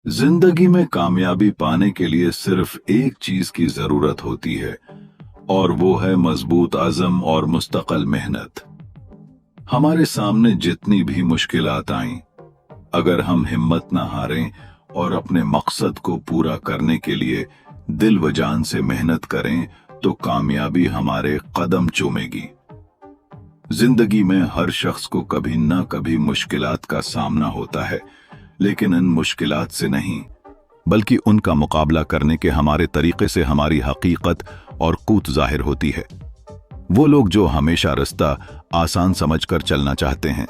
जिंदगी में कामयाबी पाने के लिए सिर्फ एक चीज की जरूरत होती है और वो है मजबूत अज़म और मुस्तकिल मेहनत। हमारे सामने जितनी भी मुश्किलात आईं, अगर हम हिम्मत न हारें और अपने मकसद को पूरा करने के लिए दिल व जान से मेहनत करें तो कामयाबी हमारे कदम चूमेगी। जिंदगी में हर शख्स को कभी न कभी मुश्किलात का सामना होता है, लेकिन इन मुश्किलात से नहीं बल्कि उनका मुकाबला करने के हमारे तरीके से हमारी हकीकत और कूत जाहिर होती है। वो लोग जो हमेशा रास्ता आसान समझकर चलना चाहते हैं,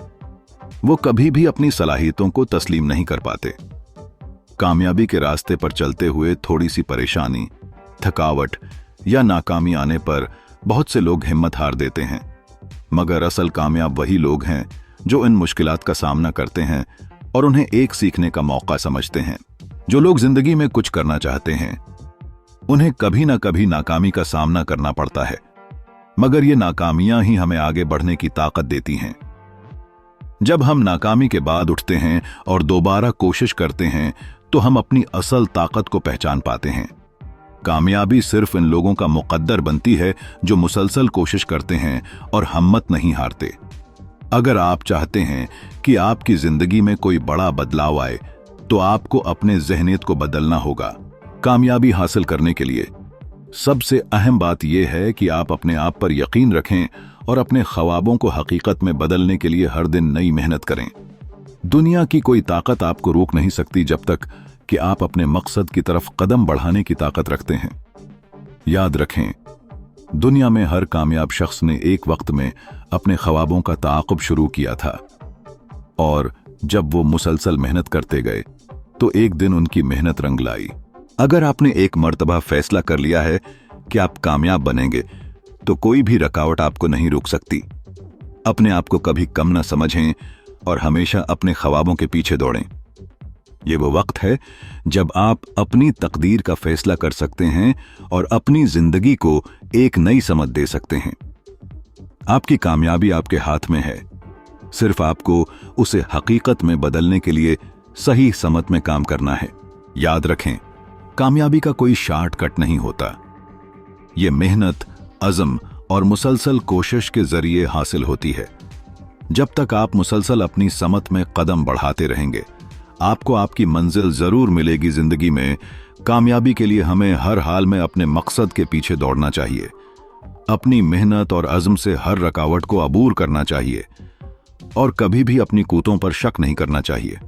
वो कभी भी अपनी सलाहियतों को तस्लीम नहीं कर पाते। कामयाबी के रास्ते पर चलते हुए थोड़ी सी परेशानी, थकावट या नाकामी आने पर बहुत से लोग हिम्मत हार देते हैं, मगर असल कामयाब वही लोग हैं जो इन मुश्किलात का सामना करते हैं और उन्हें एक सीखने का मौका समझते हैं। जो लोग जिंदगी में कुछ करना चाहते हैं, उन्हें कभी ना कभी नाकामी का सामना करना पड़ता है, मगर ये नाकामियां ही हमें आगे बढ़ने की ताकत देती हैं। जब हम नाकामी के बाद उठते हैं और दोबारा कोशिश करते हैं तो हम अपनी असल ताकत को पहचान पाते हैं। कामयाबी सिर्फ इन लोगों का मुकद्दर बनती है जो मुसलसल कोशिश करते हैं और हिम्मत नहीं हारते। अगर आप चाहते हैं कि आपकी जिंदगी में कोई बड़ा बदलाव आए तो आपको अपने ज़हनियत को बदलना होगा। कामयाबी हासिल करने के लिए सबसे अहम बात यह है कि आप अपने आप पर यकीन रखें और अपने ख्वाबों को हकीकत में बदलने के लिए हर दिन नई मेहनत करें। दुनिया की कोई ताकत आपको रोक नहीं सकती जब तक कि आप अपने मकसद की तरफ कदम बढ़ाने की ताकत रखते हैं। याद रखें, दुनिया में हर कामयाब शख्स ने एक वक्त में अपने ख्वाबों का ताक़ुब शुरू किया था, और जब वो मुसलसल मेहनत करते गए तो एक दिन उनकी मेहनत रंग लाई। अगर आपने एक मर्तबा फैसला कर लिया है कि आप कामयाब बनेंगे तो कोई भी रुकावट आपको नहीं रोक सकती। अपने आप को कभी कम न समझें और हमेशा अपने ख्वाबों के पीछे दौड़ें। ये वो वक्त है जब आप अपनी तकदीर का फैसला कर सकते हैं और अपनी जिंदगी को एक नई समझ दे सकते हैं। आपकी कामयाबी आपके हाथ में है, सिर्फ आपको उसे हकीकत में बदलने के लिए सही समझ में काम करना है। याद रखें, कामयाबी का कोई शॉर्टकट नहीं होता। ये मेहनत, अज़म और मुसलसल कोशिश के जरिए हासिल होती है। जब तक आप मुसलसल अपनी समझ में कदम बढ़ाते रहेंगे, आपको आपकी मंजिल जरूर मिलेगी। जिंदगी में कामयाबी के लिए हमें हर हाल में अपने मकसद के पीछे दौड़ना चाहिए। अपनी मेहनत और अज़्म से हर रुकावट को अबूर करना चाहिए और कभी भी अपनी कूतों पर शक नहीं करना चाहिए।